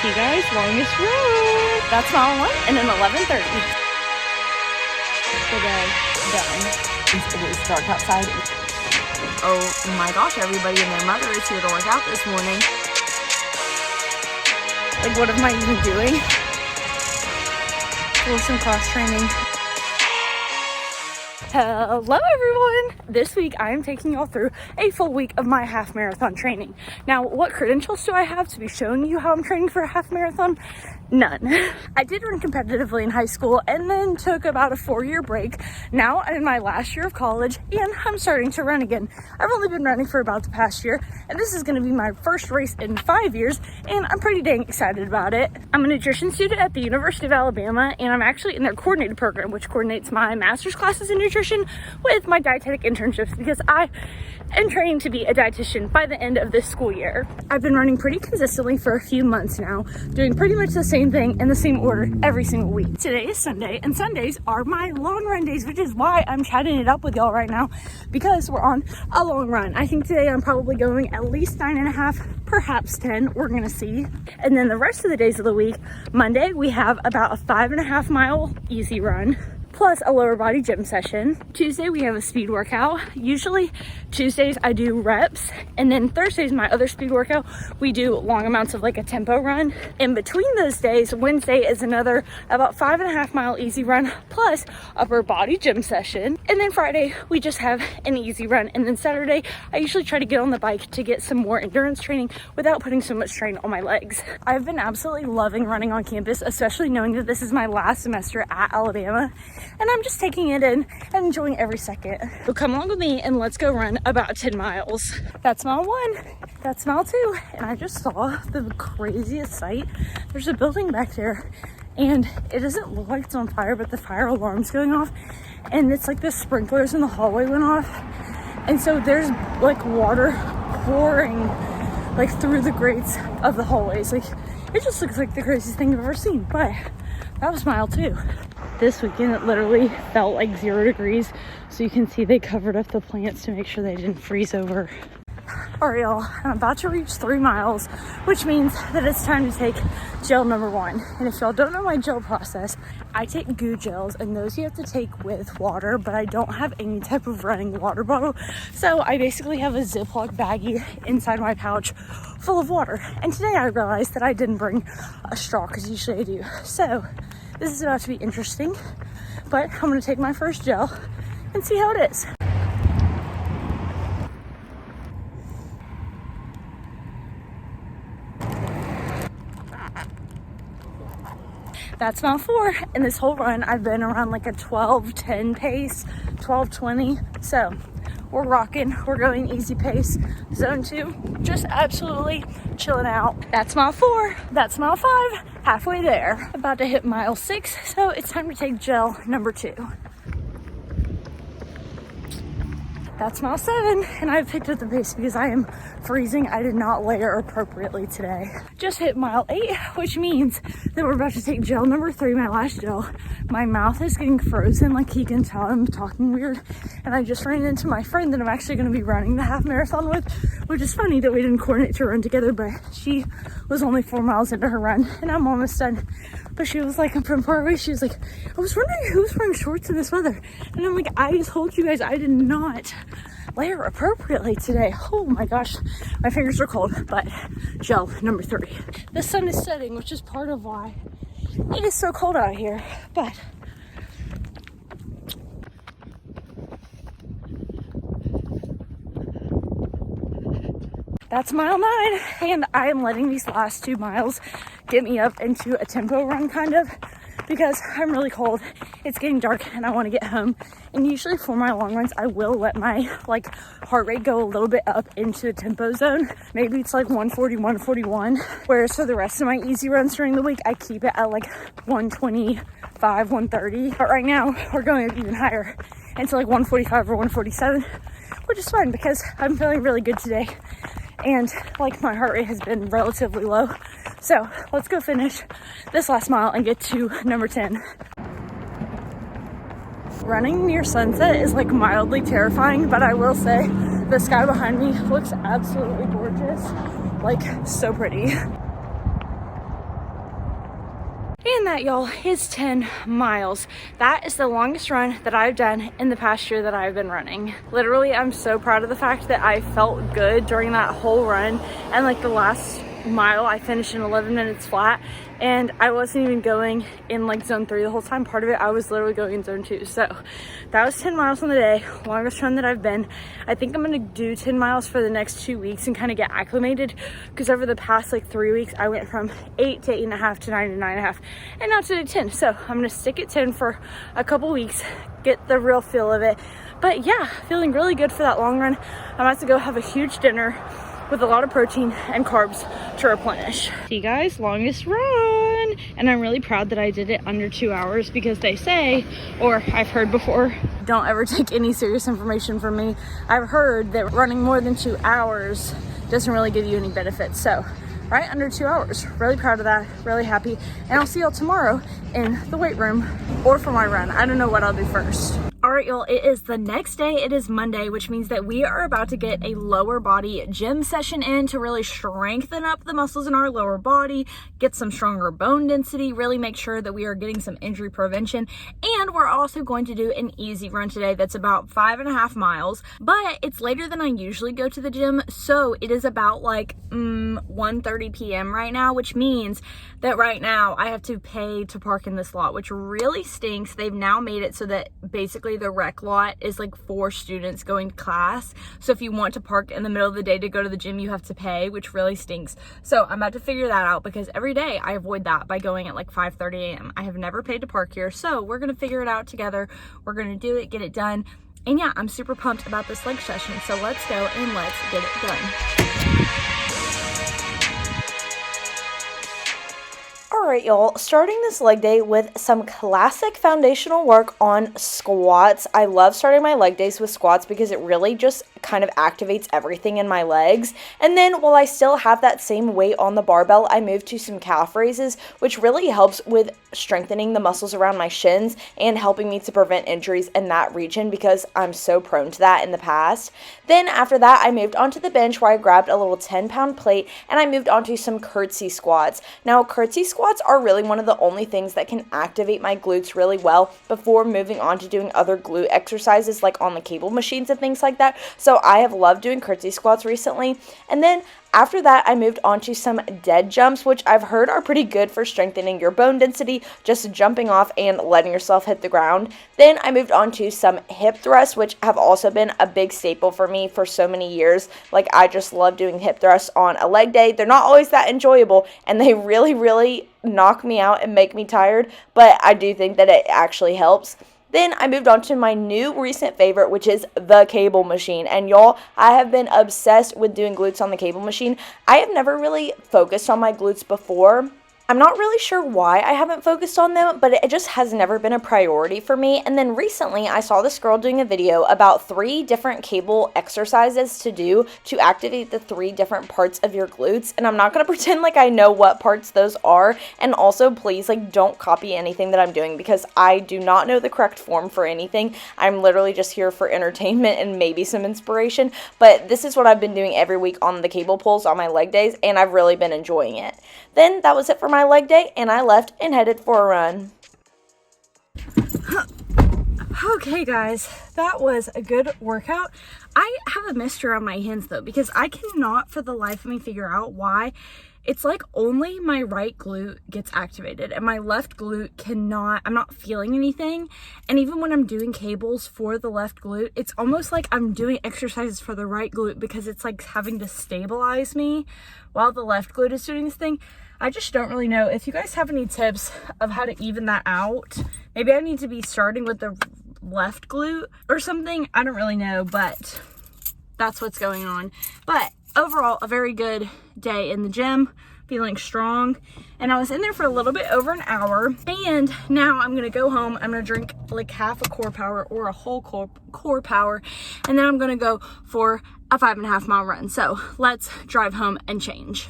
You guys, longest road. That's mile 1 and then 11:30. The day done. It is dark outside. Oh my gosh, everybody and their mother is here to work out this morning. Like, what am I even doing? For some cross training. Hello everyone! This week I am taking y'all through a full week of my half marathon training. Now, what credentials do I have to be showing you how I'm training for a half marathon? None. I did run competitively in high school and then took about a 4-year break. Now I'm in my last year of college and I'm starting to run again. I've only been running for about the past year and this is going to be my first race in 5 years and I'm pretty dang excited about it. I'm a nutrition student at the University of Alabama and I'm actually in their coordinated program, which coordinates my master's classes in nutrition with my dietetic internships because I am training to be a dietitian by the end of this school year. I've been running pretty consistently for a few months now, doing pretty much the same thing in the same order every single week. Today is Sunday and Sundays are my long run days, which is why I'm chatting it up with y'all right now because we're on a long run. I think today I'm probably going at least 9.5, perhaps 10, we're gonna see. And then the rest of the days of the week, Monday we have about a 5.5 mile easy run, plus a lower body gym session. Tuesday we have a speed workout. Usually Tuesdays I do reps, and then Thursdays my other speed workout, we do long amounts of like a tempo run. In between those days, Wednesday is another about 5.5 mile easy run plus upper body gym session. And then Friday we just have an easy run, and then Saturday I usually try to get on the bike to get some more endurance training without putting so much strain on my legs. I've been absolutely loving running on campus, especially knowing that this is my last semester at Alabama. And I'm just taking it in and enjoying every second. So come along with me and let's go run about 10 miles. That's mile 1, that's mile 2. And I just saw the craziest sight. There's a building back there and it doesn't look like it's on fire, but the fire alarm's going off. And it's like the sprinklers in the hallway went off. And so there's like water pouring like through the grates of the hallways. Like, it just looks like the craziest thing I've ever seen, but that was mile 2. This weekend it literally felt like 0 degrees, so you can see they covered up the plants to make sure they didn't freeze over. All right, y'all, I'm about to reach 3 miles, which means that it's time to take gel number 1. And if y'all don't know my gel process, I take goo gels, and those you have to take with water, but I don't have any type of running water bottle. So I basically have a Ziploc baggie inside my pouch full of water. And today I realized that I didn't bring a straw, because usually I do. So this is about to be interesting, but I'm gonna take my first gel and see how it is. That's mile 4, and this whole run I've been around like a 12:10 pace, 12:20. So we're rocking, we're going easy pace. Zone 2, just absolutely chilling out. That's mile 4, that's mile 5, halfway there. About to hit mile 6, so it's time to take gel number 2. That's mile 7, and I've picked up the pace because I am freezing. I did not layer appropriately today. Just hit mile 8, which means that we're about to take gel number 3, my last gel. My mouth is getting frozen, like you can tell I'm talking weird. And I just ran into my friend that I'm actually going to be running the half marathon with, which is funny that we didn't coordinate to run together, but she was only 4 miles into her run, and I'm almost done. But she was like, from far away, she was like, I was wondering who's wearing shorts in this weather. And I'm like, I told you guys I did not layer appropriately today. Oh my gosh, my fingers are cold, but gel number 3. The sun is setting, which is part of why it is so cold out here, but that's mile 9, and I am letting these last 2 miles get me up into a tempo run kind of, because I'm really cold, it's getting dark, and I want to get home. And usually for my long runs, I will let my like heart rate go a little bit up into the tempo zone. Maybe it's like 140, 141. Whereas for the rest of my easy runs during the week, I keep it at like 125, 130. But right now, we're going up even higher into like 145 or 147, which is fine because I'm feeling really good today. And like my heart rate has been relatively low. So let's go finish this last mile and get to number 10. Running near sunset is like mildly terrifying, but I will say the sky behind me looks absolutely gorgeous, like so pretty. And that, y'all, is 10 miles. That is the longest run that I've done in the past year that I've been running. Literally, I'm so proud of the fact that I felt good during that whole run. And like the last mile, I finished in 11 minutes flat. And I wasn't even going in like zone 3 the whole time. Part of it, I was literally going in zone 2. So that was 10 miles on the day, longest run that I've been. I think I'm gonna do 10 miles for the next 2 weeks and kind of get acclimated, because over the past like 3 weeks, I went from 8 to 8.5 to 9 to 9.5, and now to 10. So I'm gonna stick at 10 for a couple weeks, get the real feel of it. But yeah, feeling really good for that long run. I'm about to go have a huge dinner with a lot of protein and carbs to replenish. See guys, longest run. And I'm really proud that I did it under 2 hours, because they say, or I've heard before, don't ever take any serious information from me. I've heard that running more than 2 hours doesn't really give you any benefits. So right under 2 hours, really proud of that, really happy. And I'll see y'all tomorrow in the weight room or for my run. I don't know what I'll do first. All right, y'all, it is the next day. It is Monday, which means that we are about to get a lower body gym session in to really strengthen up the muscles in our lower body, get some stronger bone density, really make sure that we are getting some injury prevention. And we're also going to do an easy run today that's about 5.5 miles, but it's later than I usually go to the gym. So it is about like 1:30 p.m. right now, which means that right now I have to pay to park in this lot, which really stinks. They've now made it so that basically the rec lot is like for students going to class. So if you want to park in the middle of the day to go to the gym, you have to pay, which really stinks. So I'm about to figure that out, because every day I avoid that by going at like 5:30 a.m. I have never paid to park here. So we're going to figure it out together. We're going to do it, get it done. And yeah, I'm super pumped about this leg session. So let's go and let's get it done. All right, y'all, starting this leg day with some classic foundational work on squats. I love starting my leg days with squats because it really just kind of activates everything in my legs. And then while I still have that same weight on the barbell, I move to some calf raises, which really helps with strengthening the muscles around my shins and helping me to prevent injuries in that region, because I'm so prone to that in the past. Then after that, I moved onto the bench where I grabbed a little 10-pound plate and I moved onto some curtsy squats. Now, curtsy squats are really one of the only things that can activate my glutes really well before moving on to doing other glute exercises like on the cable machines and things like that. So I have loved doing curtsy squats recently. And then after that, I moved on to some dead jumps, which I've heard are pretty good for strengthening your bone density, just jumping off and letting yourself hit the ground. Then I moved on to some hip thrusts, which have also been a big staple for me for so many years. Like, I just love doing hip thrusts on a leg day. They're not always that enjoyable, and they really knock me out and make me tired, but I do think that it actually helps. Then I moved on to my new recent favorite, which is the cable machine. And y'all, I have been obsessed with doing glutes on the cable machine. I have never really focused on my glutes before. I'm not really sure why I haven't focused on them, but it just has never been a priority for me. And then recently I saw this girl doing a video about 3 different cable exercises to do to activate the 3 different parts of your glutes. And I'm not going to pretend like I know what parts those are. And also, please, like, don't copy anything that I'm doing, because I do not know the correct form for anything. I'm literally just here for entertainment and maybe some inspiration. But this is what I've been doing every week on the cable pulls on my leg days, and I've really been enjoying it. Then that was it for my leg day, and I left and headed for a run. Okay guys, that was a good workout. I have a mystery on my hands though, because I cannot for the life of me figure out why. It's like only my right glute gets activated and my left glute cannot. I'm not feeling anything. And even when I'm doing cables for the left glute, it's almost like I'm doing exercises for the right glute, because it's like having to stabilize me while the left glute is doing this thing. I just don't really know. If you guys have any tips of how to even that out, maybe I need to be starting with the left glute or something. I don't really know, but that's what's going on. But overall, a very good day in the gym, feeling strong. And I was in there for a little bit over an hour. And now I'm gonna go home. I'm gonna drink like half a core power or a whole core power. And then I'm gonna go for a 5.5 mile run. So let's drive home and change.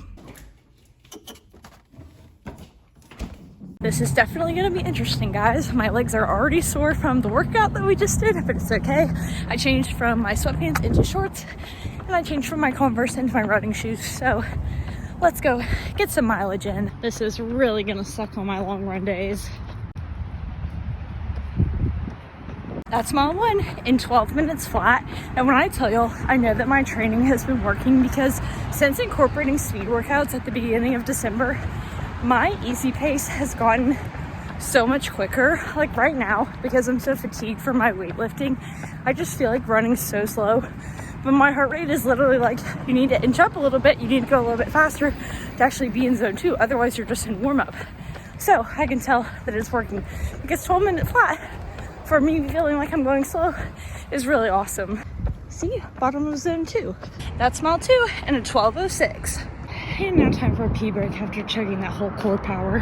This is definitely going to be interesting, guys. My legs are already sore from the workout that we just did, but it's okay. I changed from my sweatpants into shorts, and I changed from my Converse into my running shoes. So let's go get some mileage in. This is really gonna suck on my long run days. That's mile 1 in 12 minutes flat. And when I tell y'all, I know that my training has been working because since incorporating speed workouts at the beginning of December, my easy pace has gotten so much quicker. Like right now, because I'm so fatigued from my weightlifting, I just feel like running so slow. But my heart rate is literally like, you need to inch up a little bit, you need to go a little bit faster to actually be in zone 2. Otherwise, you're just in warm up. So I can tell that it's working because 12-minute flat for me feeling like I'm going slow is really awesome. See, bottom of zone 2. That's mile 2 and a 12:06. And now time for a pee break after chugging that whole core power.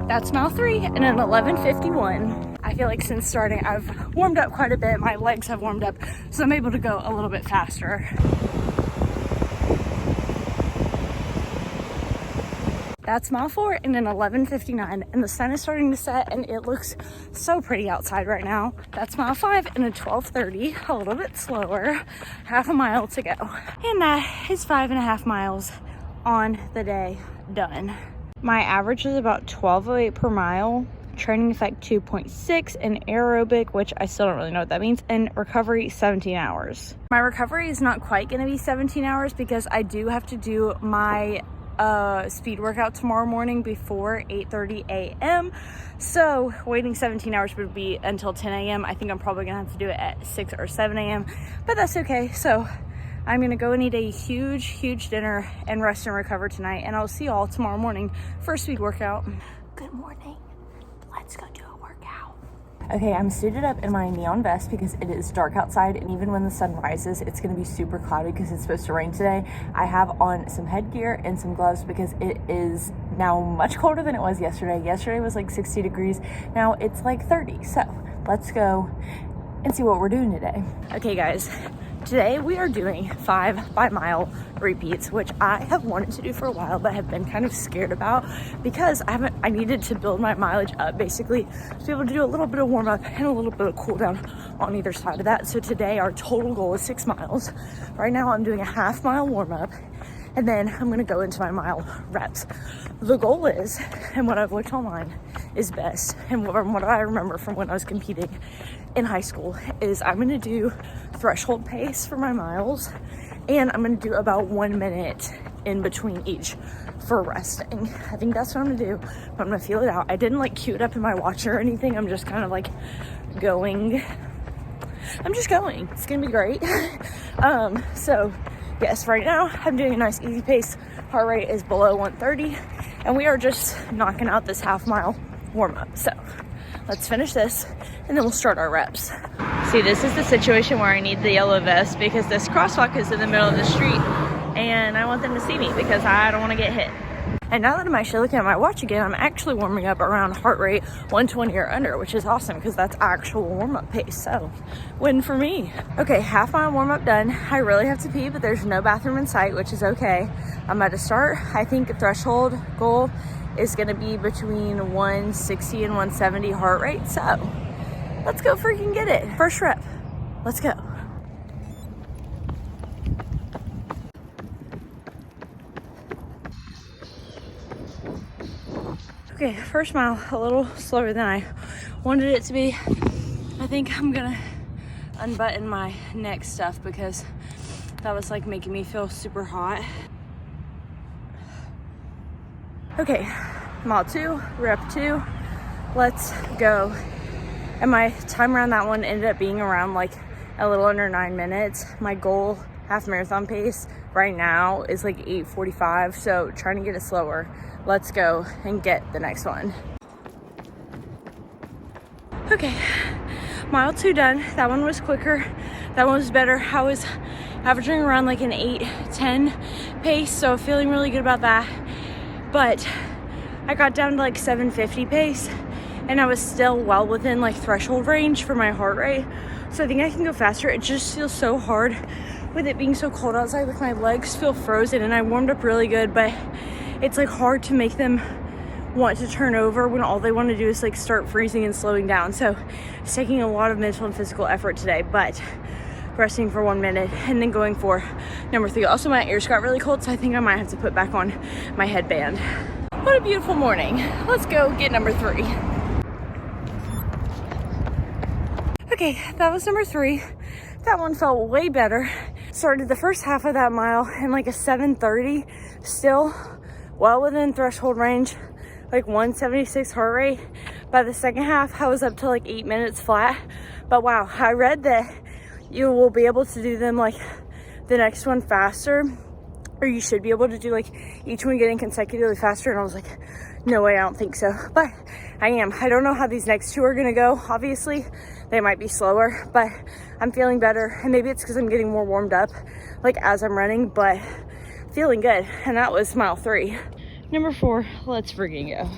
That's mile 3 and an 11:51. I feel like since starting, I've warmed up quite a bit. My legs have warmed up, so I'm able to go a little bit faster. That's mile 4 in an 11:59, and the sun is starting to set, and it looks so pretty outside right now. That's mile 5 in a 12:30, a little bit slower, half a mile to go. And that is 5.5 miles on the day done. My average is about 12:08 per mile, training effect 2.6, and aerobic, which I still don't really know what that means, and recovery 17 hours. My recovery is not quite gonna be 17 hours because I do have to do my speed workout tomorrow morning before 8:30 a.m. So waiting 17 hours would be until 10 a.m. I think I'm probably gonna have to do it at 6 or 7 a.m. but that's okay. So I'm gonna go and eat a huge dinner and rest and recover tonight, and I'll see y'all tomorrow morning for a speed workout. Good morning. Let's go do a workout. Okay, I'm suited up in my neon vest because it is dark outside, and even when the sun rises, it's gonna be super cloudy because it's supposed to rain today. I have on some headgear and some gloves because it is now much colder than it was yesterday. Yesterday was like 60 degrees. Now it's like 30. So let's go and see what we're doing today. Okay guys, today we are doing 5 by-mile repeats, which I have wanted to do for a while but have been kind of scared about because I needed to build my mileage up basically to be able to do a little bit of warm up and a little bit of cool down on either side of that. So today our total goal is 6 miles. Right now I'm doing a half-mile warm up, and then I'm gonna go into my mile reps. The goal is, and what I've looked online is best, and from what I remember from when I was competing in high school, is I'm gonna do threshold pace for my miles, and I'm gonna do about 1 minute in between each for resting. I think that's what I'm gonna do, but I'm gonna feel it out. I didn't like cue it up in my watch or anything. I'm just kind of like going. I'm just going. It's gonna be great. So yes, right now I'm doing a nice easy pace. Heart rate is below 130, and we are just knocking out this half-mile warm up. So let's finish this and then we'll start our reps. See, this is the situation where I need the yellow vest because this crosswalk is in the middle of the street and I want them to see me because I don't want to get hit. And now that I'm actually looking at my watch again, I'm actually warming up around heart rate 120 or under, which is awesome because that's actual warm-up pace. So win for me. Okay, half-mile warm-up done. I really have to pee, but there's no bathroom in sight, which is okay. I'm about to start. I think the threshold goal is gonna be between 160 and 170 heart rate. So let's go freaking get it. First rep, let's go. Okay, first mile, a little slower than I wanted it to be. I think I'm gonna unbutton my neck stuff because that was like making me feel super hot. Okay, mile 2, rep 2, let's go. And my time around that one ended up being around like a little under 9 minutes. My goal half marathon pace right now is like 8:45, so trying to get it slower. Let's go and get the next one. Okay, mile 2 done. That one was quicker. That one was better. I was averaging around like an 8:10 pace, so feeling really good about that. But I got down to like 7:50 pace, and I was still well within like threshold range for my heart rate. So I think I can go faster. It just feels so hard with it being so cold outside. Like my legs feel frozen, and I warmed up really good, but it's like hard to make them want to turn over when all they want to do is like start freezing and slowing down. So it's taking a lot of mental and physical effort today, but resting for 1 minute, and then going for number 3. Also, my ears got really cold, so I think I might have to put back on my headband. What a beautiful morning. Let's go get number 3. Okay, that was number 3. That one felt way better. Started the first half of that mile in like a 7:30, still well within threshold range, like 176 heart rate. By the second half, I was up to like 8 minutes flat. But wow, I read that you will be able to do them like the next one faster, or you should be able to do like each one getting consecutively faster. And I was like, no way, I don't think so. But I am. I don't know how these next 2 are gonna go. Obviously, they might be slower, but I'm feeling better. And maybe it's because I'm getting more warmed up like as I'm running, but feeling good. And that was mile 3. Number 4, let's friggin' go.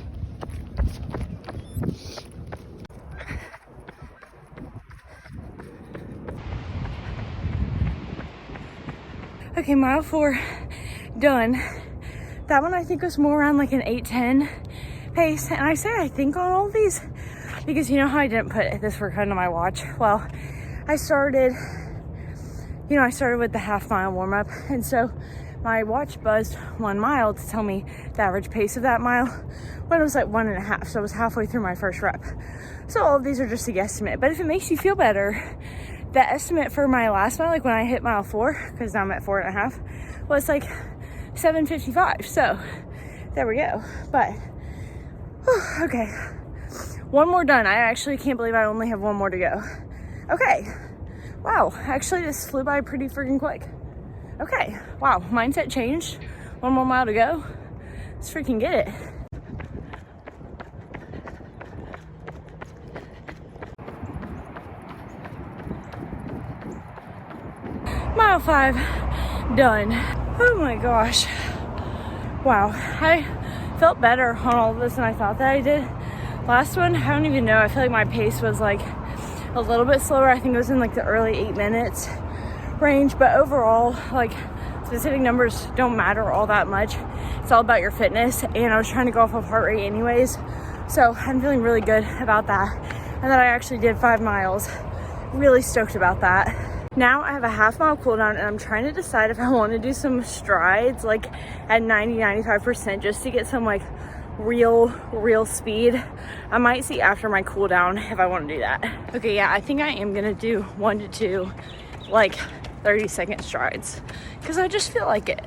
Okay, mile 4 done. That one I think was more around like an 8:10 pace. And I say I think on all of these because you know how I didn't put this work onto my watch. Well, I started with the half mile warm up, and so my watch buzzed 1 mile to tell me the average pace of that mile when it was like 1.5. So I was halfway through my first rep. So all of these are just a guesstimate. But if it makes you feel better, the estimate for my last mile, like when I hit mile 4, because now I'm at 4.5, was like 7:55. So there we go. But okay, 1 more done. I actually can't believe I only have 1 more to go. Okay, wow, actually this flew by pretty freaking quick. Okay, wow, mindset changed. 1 more mile to go. Let's freaking get it. Mile 5 done. Oh my gosh, wow, I felt better on all of this than I thought that I did. Last one, I don't even know, I feel like my pace was like a little bit slower. I think it was in like the early 8 minutes range, but overall, like, specific numbers don't matter all that much. It's all about your fitness, and I was trying to go off of heart rate anyways, so I'm feeling really good about that. And then I actually did 5 miles. Really stoked about that. Now I have a half mile cooldown, and I'm trying to decide if I want to do some strides like at 90-95% just to get some like real speed. I might see after my cooldown if I want to do that. Okay, yeah, I think I am gonna do 1 to 2 like 30-second strides because I just feel like it.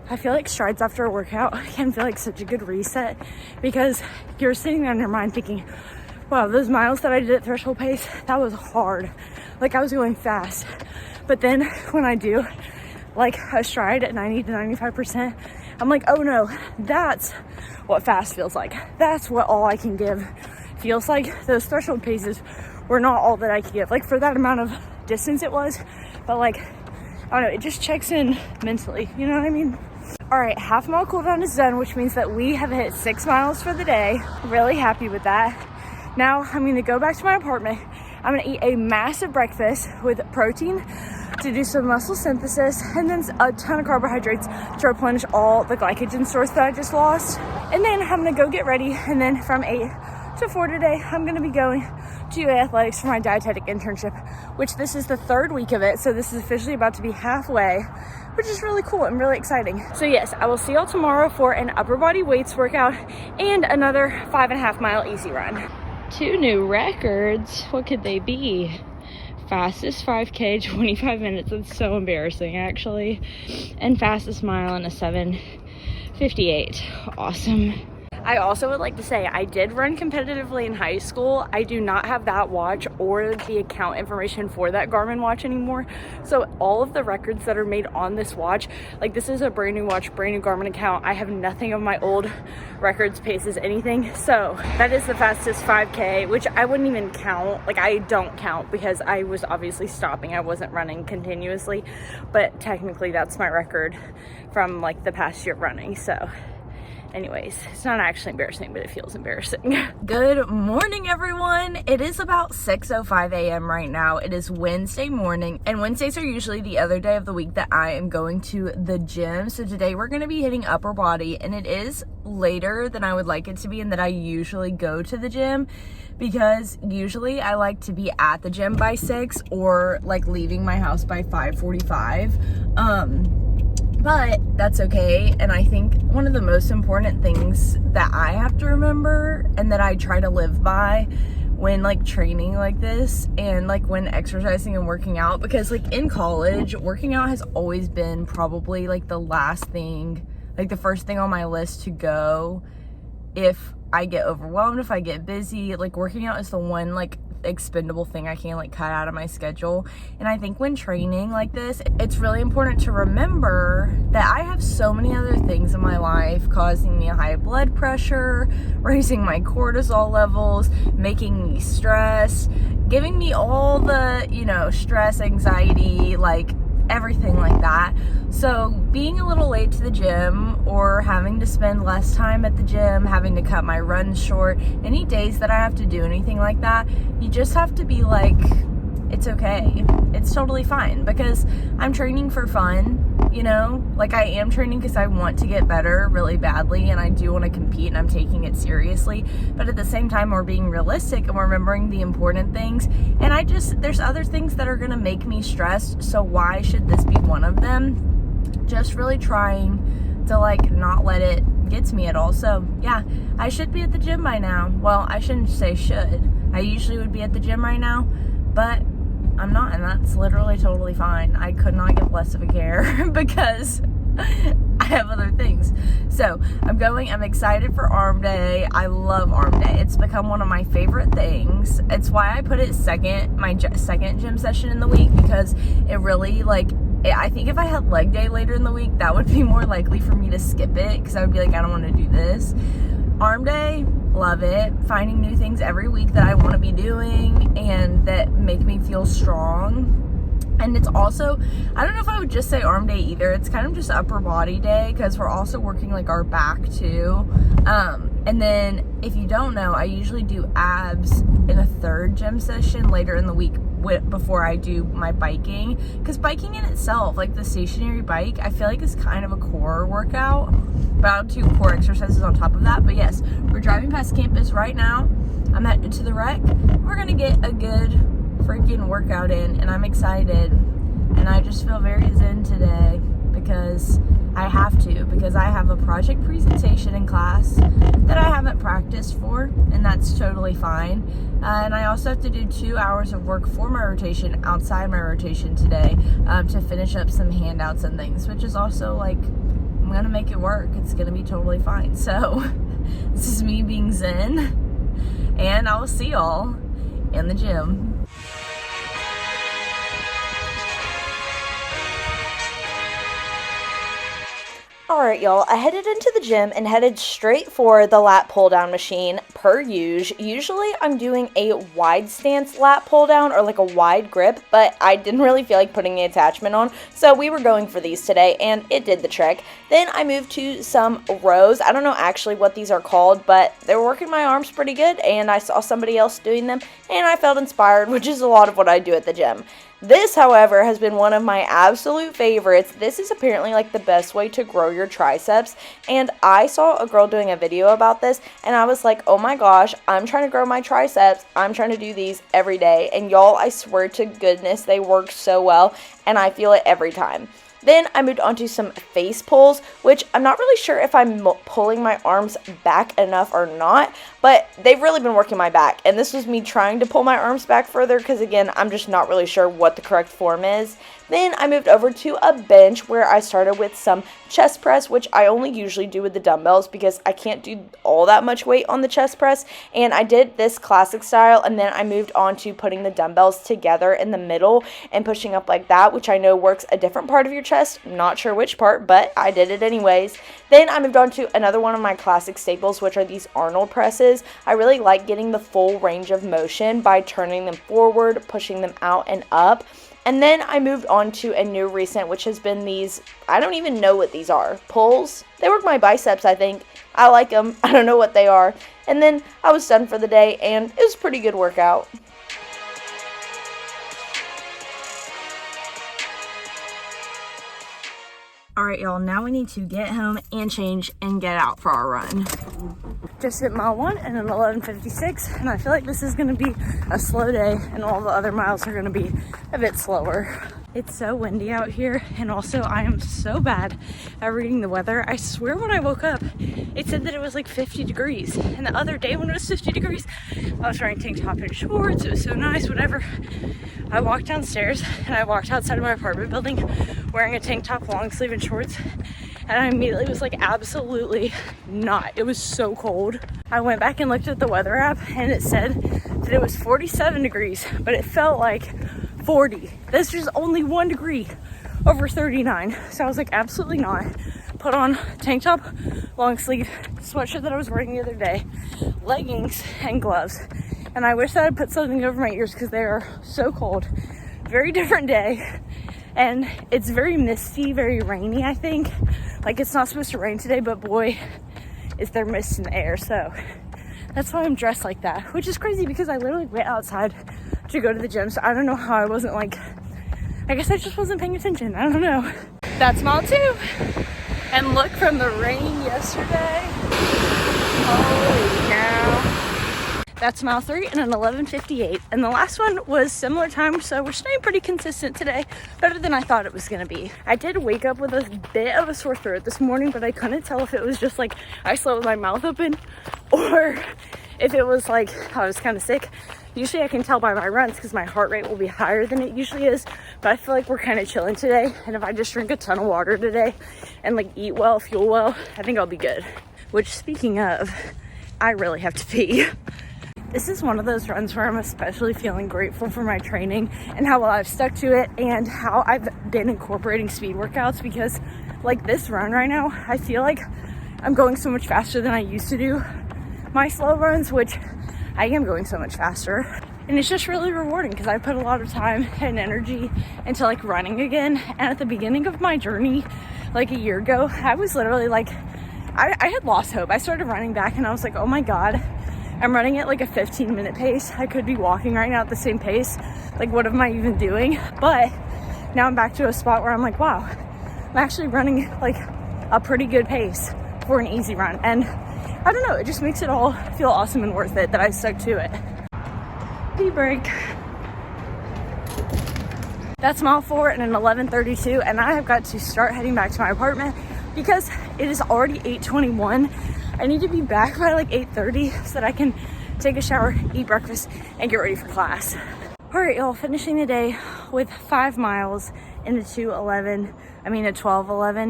I feel like strides after a workout can feel like such a good reset because you're sitting there in your mind thinking, wow, those miles that I did at threshold pace, that was hard. Like I was going fast. But then when I do like a stride at 90-95%, I'm like, oh no, that's what fast feels like. That's what all I can give feels like. Those threshold paces were not all that I could give. Like for that amount of distance it was, but like, I don't know, it just checks in mentally, you know what I mean? All right, half mile cooldown is done, which means that we have hit 6 miles for the day. Really happy with that. Now I'm gonna go back to my apartment. I'm gonna eat a massive breakfast with protein to do some muscle synthesis, and then a ton of carbohydrates to replenish all the glycogen stores that I just lost. And then I'm gonna go get ready, and then from 8 to 4 today, I'm gonna be going to UA Athletics for my dietetic internship, which this is the 3rd week of it, so this is officially about to be halfway, which is really cool and really exciting. So yes, I will see y'all tomorrow for an upper body weights workout and another 5.5 mile easy run. 2 new records. What could they be? Fastest 5K, 25 minutes. That's so embarrassing, actually. And fastest mile in a 7:58. Awesome. I also would like to say I did run competitively in high school. I do not have that watch or the account information for that Garmin watch anymore. So all of the records that are made on this watch, like this is a brand new watch, brand new Garmin account. I have nothing of my old records, paces, anything. So that is the fastest 5K, which I wouldn't even count. Like I don't count because I was obviously stopping. I wasn't running continuously, but technically that's my record from like the past year of running. So Anyways, it's not actually embarrassing, but it feels embarrassing. Good morning, everyone. It is about 6:05 a.m. right now. It is Wednesday morning, and Wednesdays are usually the other day of the week that I am going to the gym. So today we're going to be hitting upper body, and it is later than I would like it to be and that I usually go to the gym, because usually I like to be at the gym by 6 or like leaving my house by 5:45. But that's okay. And I think one of the most important things that I have to remember and that I try to live by when like training like this and like when exercising and working out, because like in college, working out has always been probably like the last thing, like the first thing on my list to go if I get overwhelmed, if I get busy. Like working out is the one like expendable thing I can like cut out of my schedule. And I think when training like this, it's really important to remember that I have so many other things in my life causing me high blood pressure, raising my cortisol levels, making me stress, giving me all the, stress, anxiety, like everything like that. So being a little late to the gym or having to spend less time at the gym, having to cut my runs short, any days that I have to do anything like that, you just have to be like, it's okay. It's totally fine, because I'm training for fun, like I am training because I want to get better really badly and I do want to compete and I'm taking it seriously. But at the same time, we're being realistic and we're remembering the important things. And there's other things that are going to make me stressed. So why should this be one of them? Just really trying to like not let it get to me at all. So yeah, I should be at the gym by now. Well, I shouldn't say should. I usually would be at the gym right now, but I'm not, and that's literally totally fine. I could not give less of a care because I have other things. So I'm excited for arm day. I love arm day. It's become one of my favorite things. It's why I put it my second gym session in the week, because it really I think if I had leg day later in the week, that would be more likely for me to skip it, because I would be like, I don't want to do this. Arm day, love it. Finding new things every week that I want to be doing and that make me feel strong. And it's also, I don't know if I would just say arm day either. It's kind of just upper body day, because we're also working like our back too. And then if you don't know, I usually do abs in a third gym session later in the week before I do my biking, because biking in itself, like the stationary bike, I feel like is kind of a core workout, but I'll do core exercises on top of that. But yes, we're driving past campus right now. I'm headed to the rec. We're gonna get a good freaking workout in, and I'm excited, and I just feel very zen today because I have to, because I have a project presentation in class that I haven't practiced for, and that's totally fine. And I also have to do 2 hours of work for my rotation outside my rotation today, to finish up some handouts and things, which is also like, I'm gonna make it work. It's gonna be totally fine. So this is me being zen, and I will see y'all in the gym. Alright y'all, I headed into the gym and headed straight for the lat pull down machine per usual. Usually I'm doing a wide stance lat pull down, or like a wide grip, but I didn't really feel like putting the attachment on, so we were going for these today and it did the trick. Then I moved to some rows. I don't know actually what these are called, but they were working my arms pretty good and I saw somebody else doing them and I felt inspired, which is a lot of what I do at the gym. This, however, has been one of my absolute favorites. This is apparently like the best way to grow your triceps, and I saw a girl doing a video about this and I was like, oh my gosh, I'm trying to grow my triceps. I'm trying to do these every day, and y'all, I swear to goodness, they work so well and I feel it every time. Then I moved on to some face pulls, which I'm not really sure if I'm pulling my arms back enough or not, but they've really been working my back. And this was me trying to pull my arms back further, because again, I'm just not really sure what the correct form is. Then I moved over to a bench where I started with some chest press, which I only usually do with the dumbbells because I can't do all that much weight on the chest press. And I did this classic style, and then I moved on to putting the dumbbells together in the middle and pushing up like that, which I know works a different part of your chest. I'm not sure which part, but I did it anyways. Then I moved on to another one of my classic staples, which are these Arnold presses. I really like getting the full range of motion by turning them forward, pushing them out and up. And then I moved on to a new recent, which has been these, I don't even know what these are, pulls. They work my biceps, I think. I like them. I don't know what they are. And then I was done for the day, and it was a pretty good workout. Alright, y'all, now we need to get home and change and get out for our run. Just hit mile 1 and an 11:56, and I feel like this is going to be a slow day, and all the other miles are going to be a bit slower. It's so windy out here, and also I am so bad at reading the weather. I swear when I woke up, it said that it was like 50 degrees, and the other day when it was 50 degrees, I was wearing tank top and shorts. It was so nice, whatever. I walked downstairs, and I walked outside of my apartment building wearing a tank top, long sleeve, and shorts, and I immediately was like, absolutely not. It was so cold. I went back and looked at the weather app, and it said that it was 47 degrees, but it felt like 40. That's just only 1 degree over 39. So I was like, absolutely not. Put on tank top, long sleeve, sweatshirt that I was wearing the other day, leggings, and gloves. And I wish that I'd put something over my ears because they are so cold. Very different day. And it's very misty, very rainy, I think. Like, it's not supposed to rain today, but boy, is there mist in the air. So that's why I'm dressed like that, which is crazy because I literally went outside to go to the gym. So I don't know how I wasn't like, I guess I just wasn't paying attention. I don't know. That's mile 2. And look, from the rain yesterday, holy cow. That's mile 3 and an 11:58. And the last one was similar time, so we're staying pretty consistent today. Better than I thought it was gonna be. I did wake up with a bit of a sore throat this morning, but I couldn't tell if it was just like I slept with my mouth open or if it was like I was kind of sick. Usually I can tell by my runs because my heart rate will be higher than it usually is, but I feel like we're kind of chilling today. And if I just drink a ton of water today and like eat well, fuel well, I think I'll be good. Which, speaking of, I really have to pee. This is one of those runs where I'm especially feeling grateful for my training and how well I've stuck to it and how I've been incorporating speed workouts, because like this run right now, I feel like I'm going so much faster than I used to do my slow runs, which I am going so much faster. And it's just really rewarding because I put a lot of time and energy into like running again. And at the beginning of my journey, like a year ago, I was literally like, I had lost hope. I started running back and I was like, oh my God, I'm running at like a 15-minute pace. I could be walking right now at the same pace. Like, what am I even doing? But now I'm back to a spot where I'm like, wow, I'm actually running like a pretty good pace for an easy run. And I don't know, it just makes it all feel awesome and worth it that I stuck to it. Pee break. That's mile 4 and an 11:32, and I have got to start heading back to my apartment because it is already 8:21. I need to be back by like 8:30 so that I can take a shower, eat breakfast, and get ready for class. All right, y'all, finishing the day with 5 miles in a 12:11.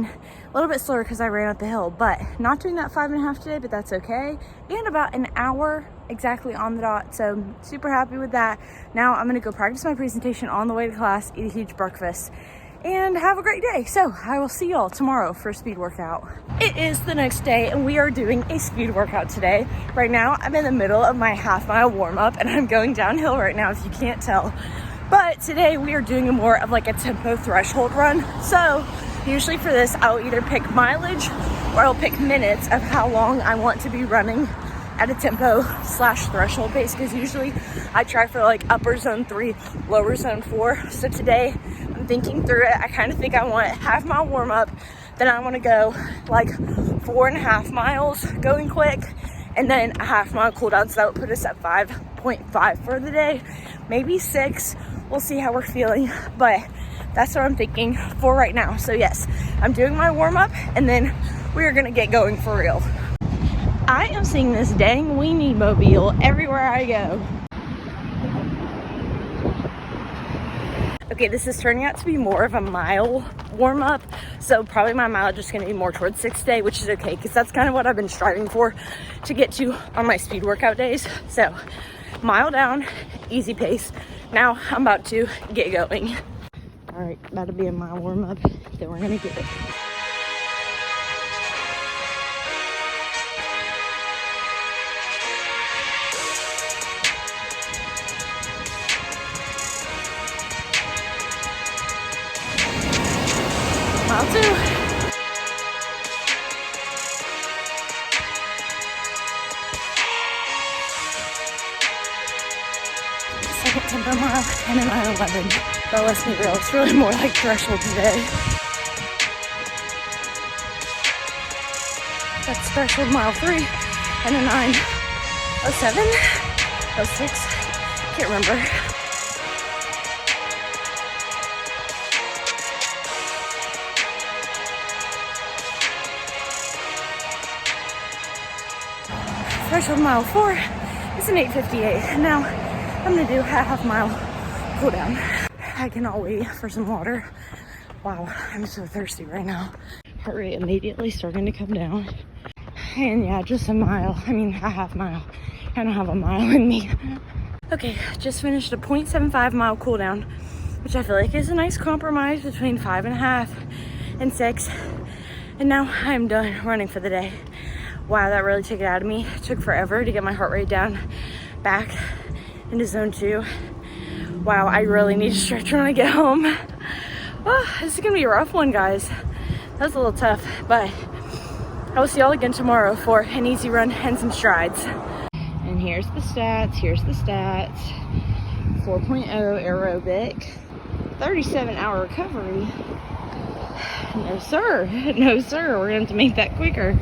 A little bit slower because I ran up the hill, but not doing that 5.5 today, but that's okay. And about an hour exactly on the dot, so super happy with that. Now I'm gonna go practice my presentation on the way to class, eat a huge breakfast, and have a great day. So I will see y'all tomorrow for a speed workout. It is the next day and we are doing a speed workout today. Right now I'm in the middle of my half-mile warm-up and I'm going downhill right now if you can't tell. But today we are doing more of like a tempo threshold run. So usually for this I'll either pick mileage or I'll pick minutes of how long I want to be running at a tempo/threshold pace, because usually I try for like upper zone 3, lower zone 4. So today I'm thinking through it. I kind of think I want half-mile warm-up, then I want to go like 4.5 miles going quick, and then a half-mile cool down. So that would put us at 5.5 for the day, maybe 6. We'll see how we're feeling, but that's what I'm thinking for right now. So yes, I'm doing my warm-up and then we are gonna get going for real. I am seeing this dang weenie mobile everywhere I go. Okay, this is turning out to be more of a mile warm-up, so probably my mileage is going to be more towards 6 today, which is okay because that's kind of what I've been striving for to get to on my speed workout days. So mile down, easy pace. Now I'm about to get going. All right, that'll be a mile warm-up, then we're gonna get it. Mile 2. 9.10 per mile and a 9:11. But let's be real, it's really more like threshold today. That's threshold mile 3 and a 9:07, 06, can't remember. Threshold mile 4 is an 8:58. Now I'm gonna do a half mile cool down. I cannot wait for some water. Wow, I'm so thirsty right now. Heart rate immediately starting to come down. And yeah, just a half mile. I don't have a mile in me. Okay, just finished a 0.75 mile cool down, which I feel like is a nice compromise between 5.5 and 6. And now I'm done running for the day. Wow, that really took it out of me. It took forever to get my heart rate down back into zone 2. Wow, I really need to stretch when I get home. Oh, this is gonna be a rough one, guys. That was a little tough, but I will see y'all again tomorrow for an easy run and some strides. And here's the stats, 4.0 aerobic, 37-hour recovery. No sir, no sir, we're gonna have to make that quicker.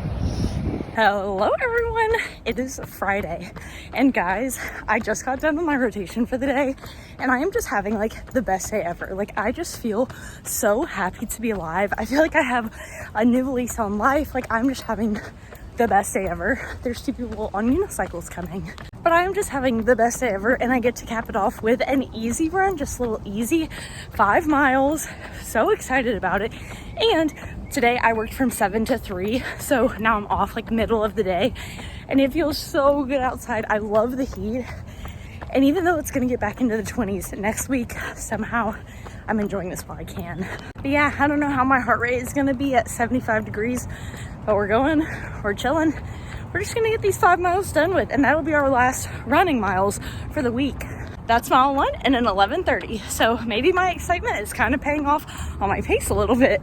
Hello everyone, it is Friday, and guys, I just got done with my rotation for the day, and I am just having like the best day ever. Like, I just feel so happy to be alive. I feel like I have a new lease on life. Like, I'm just having the best day ever. There's 2 people on unicycles coming, but I am just having the best day ever, and I get to cap it off with an easy run, just a little easy 5 miles. So excited about it. And today I worked from 7 to 3, so now I'm off like middle of the day, and it feels so good outside. I love the heat, and even though it's gonna get back into the 20s next week, somehow I'm enjoying this while I can. But yeah, I don't know how my heart rate is gonna be at 75 degrees, but we're chilling. We're just gonna get these 5 miles done with, and that'll be our last running miles for the week. That's mile 1 and an 11:30. So maybe my excitement is kind of paying off on my pace a little bit.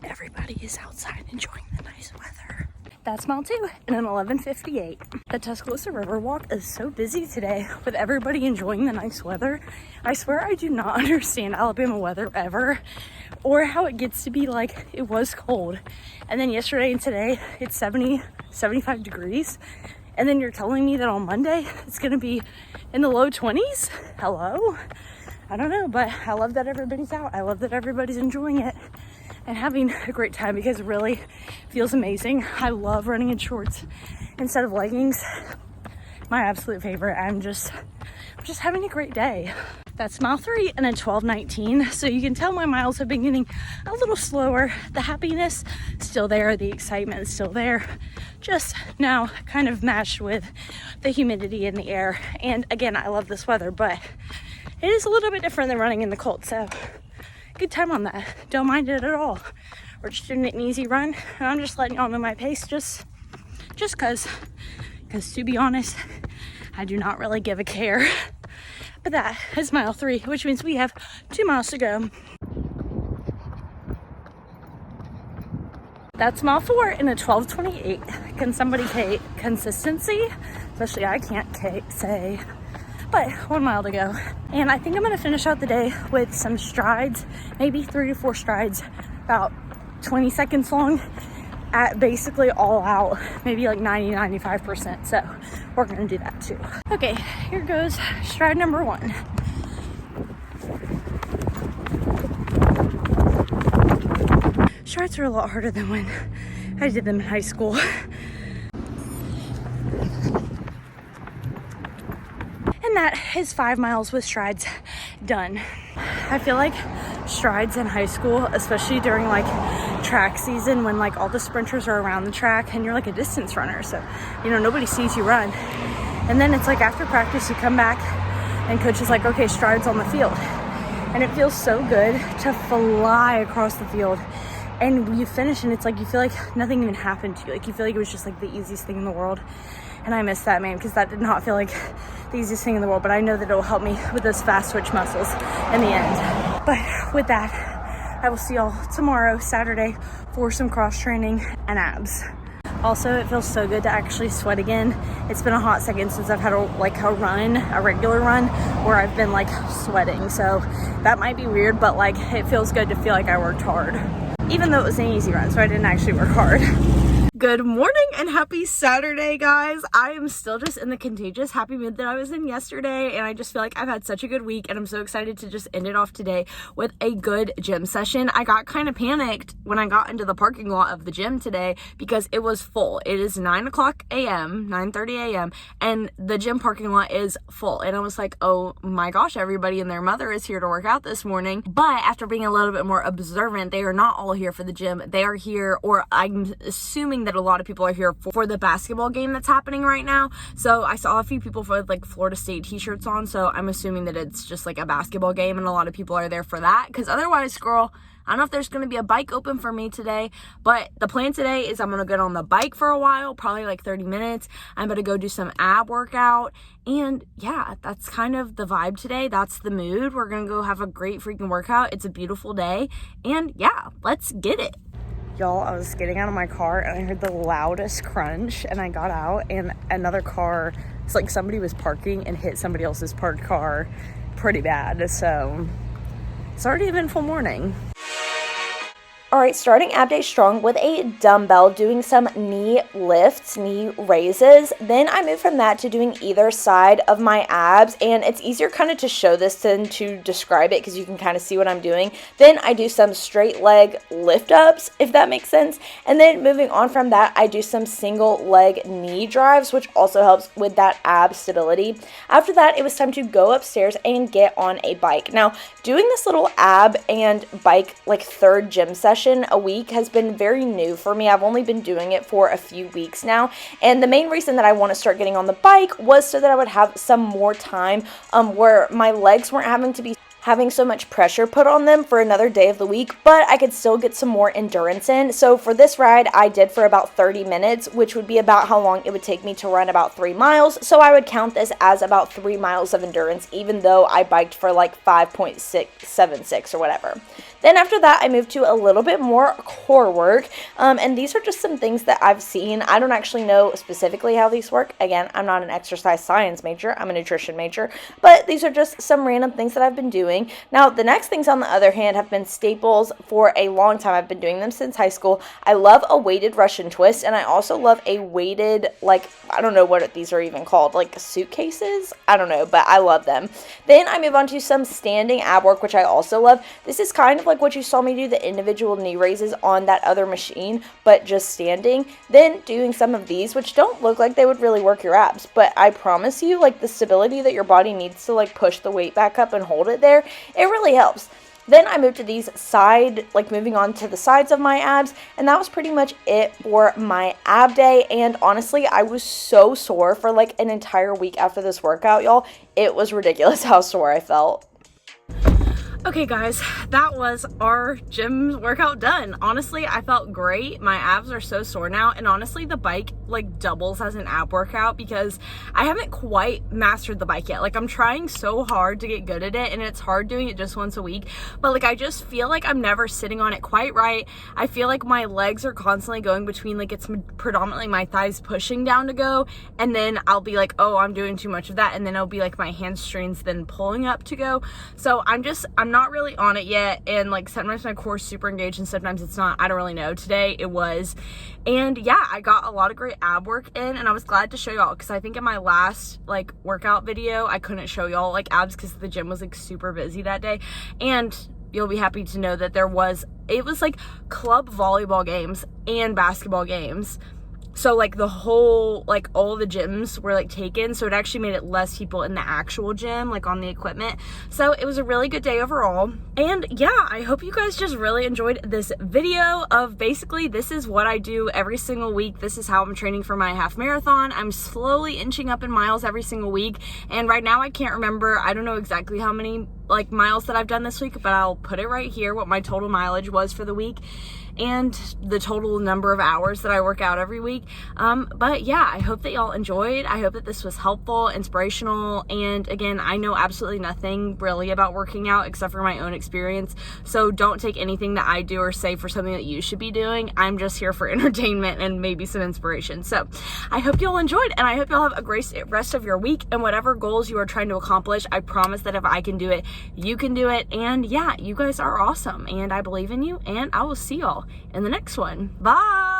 Everybody is outside enjoying the nice weather. That's mile 2 and an 11:58. The Tuscaloosa Riverwalk is so busy today with everybody enjoying the nice weather. I swear I do not understand Alabama weather ever, or how it gets to be like it was cold, and then yesterday and today it's 75 degrees, and then you're telling me that on Monday it's gonna be in the low 20s? Hello? I don't know, but I love that everybody's out. I love that everybody's enjoying it and having a great time, because it really feels amazing. I love running in shorts instead of leggings. My absolute favorite. I'm just having a great day. That's mile 3 and a 12:19. So you can tell my miles have been getting a little slower. The happiness still there, the excitement is still there, just now kind of matched with the humidity in the air. And again, I love this weather, but it is a little bit different than running in the cold. So good time on that. Don't mind it at all. We're just doing an easy run, and I'm just letting y'all know my pace just because to be honest, I do not really give a care. But that is mile 3, which means we have 2 miles to go. That's mile 4 in a 12:28. Can somebody say consistency? Especially I can't say. But 1 mile to go. And I think I'm gonna finish out the day with some strides, maybe 3 to 4 strides, about 20 seconds long, at basically all out, maybe like 90-95%. So we're gonna do that too. Okay, here goes stride number 1. Strides are a lot harder than when I did them in high school. And that is 5 miles with strides done. I feel like strides in high school, especially during like track season, when like all the sprinters are around the track and you're like a distance runner, so you know nobody sees you run, and then it's like after practice you come back and coach is like, okay, strides on the field, and it feels so good to fly across the field, and you finish and it's like you feel like nothing even happened to you, like you feel like it was just like the easiest thing in the world. And I miss that, man, because that did not feel like the easiest thing in the world, but I know that it will help me with those fast twitch muscles in the end. But with that, I will see y'all tomorrow, Saturday, for some cross training and abs. Also, it feels so good to actually sweat again. It's been a hot second since I've had a regular run where I've been like sweating. So that might be weird, but like it feels good to feel like I worked hard, even though it was an easy run, so I didn't actually work hard. Good morning and happy Saturday, guys. I am still just in the contagious happy mood that I was in yesterday, and I just feel like I've had such a good week, and I'm so excited to just end it off today with a good gym session. I got kind of panicked when I got into the parking lot of the gym today because it was full. It is 9:00 a.m., 9:30 a.m., and the gym parking lot is full, and I was like, oh my gosh, everybody and their mother is here to work out this morning. But after being a little bit more observant, they are not all here for the gym. They are here, or I'm assuming that a lot of people are here for the basketball game that's happening right now. So I saw a few people with like Florida State t-shirts on, so I'm assuming that it's just like a basketball game and a lot of people are there for that, because otherwise, girl, I don't know if there's going to be a bike open for me today, but the plan today is I'm going to get on the bike for a while, probably like 30 minutes. I'm going to go do some ab workout, and yeah, that's kind of the vibe today. That's the mood. We're going to go have a great freaking workout. It's a beautiful day, and yeah, let's get it. Y'all, I was getting out of my car and I heard the loudest crunch, and I got out and another car, it's like somebody was parking and hit somebody else's parked car pretty bad. So it's already an eventful morning. All right, starting ab day strong with a dumbbell, doing some knee lifts, knee raises. Then I move from that to doing either side of my abs, and it's easier kind of to show this than to describe it because you can kind of see what I'm doing. Then I do some straight leg lift ups, if that makes sense. And then moving on from that, I do some single leg knee drives, which also helps with that ab stability. After that, it was time to go upstairs and get on a bike. Now, doing this little ab and bike like third gym session a week has been very new for me. I've only been doing it for a few weeks now, and the main reason that I want to start getting on the bike was so that I would have some more time where my legs weren't having so much pressure put on them for another day of the week, but I could still get some more endurance in. So for this ride, I did for about 30 minutes, which would be about how long it would take me to run about 3 miles. So I would count this as about 3 miles of endurance, even though I biked for like 5.676 or whatever. Then after that, I moved to a little bit more core work, and these are just some things that I've seen. I don't actually know specifically how these work. Again, I'm not an exercise science major, I'm a nutrition major, but these are just some random things that I've been doing. Now, the next things, on the other hand, have been staples for a long time. I've been doing them since high school. I love a weighted Russian twist, and I also love a weighted, like, I don't know what these are even called, like suitcases? I don't know, but I love them. Then I move on to some standing ab work, which I also love. This is kind of like what you saw me do, the individual knee raises on that other machine, but just standing. Then doing some of these, which don't look like they would really work your abs, but I promise you, like, the stability that your body needs to like push the weight back up and hold it there, it really helps. Then I moved to these moving on to the sides of my abs, and that was pretty much it for my ab day. And honestly, I was so sore for like an entire week after this workout, y'all. It was ridiculous how sore I felt. Okay guys, that was our gym workout done. Honestly, I felt great. My abs are so sore now, and honestly the bike like doubles as an ab workout because I haven't quite mastered the bike yet. Like, I'm trying so hard to get good at it, and it's hard doing it just once a week, but like I just feel like I'm never sitting on it quite right. I feel like my legs are constantly going between, like, it's predominantly my thighs pushing down to go, and then I'll be like, oh, I'm doing too much of that, and then it'll be like my hamstrings then pulling up to go. So I'm not really on it yet, and like sometimes my core's super engaged and sometimes it's not. I don't really know. Today it was, and yeah, I got a lot of great ab work in, and I was glad to show y'all because I think in my last like workout video I couldn't show y'all like abs because the gym was like super busy that day. And you'll be happy to know that it was like club volleyball games and basketball games. So like the whole, like all the gyms were like taken, so it actually made it less people in the actual gym, like on the equipment. So it was a really good day overall. And yeah, I hope you guys just really enjoyed this video of basically this is what I do every single week. This is how I'm training for my half marathon. I'm slowly inching up in miles every single week, and right now I can't remember, I don't know exactly how many like miles that I've done this week, but I'll put it right here what my total mileage was for the week. and the total number of hours that I work out every week. But yeah, I hope that y'all enjoyed. I hope that this was helpful, inspirational, and again, I know absolutely nothing really about working out except for my own experience, so don't take anything that I do or say for something that you should be doing. I'm just here for entertainment and maybe some inspiration. So I hope y'all enjoyed, and I hope y'all have a great rest of your week and whatever goals you are trying to accomplish. I promise that if I can do it, you can do it. And yeah, you guys are awesome, and I believe in you, and I will see y'all in the next one. Bye.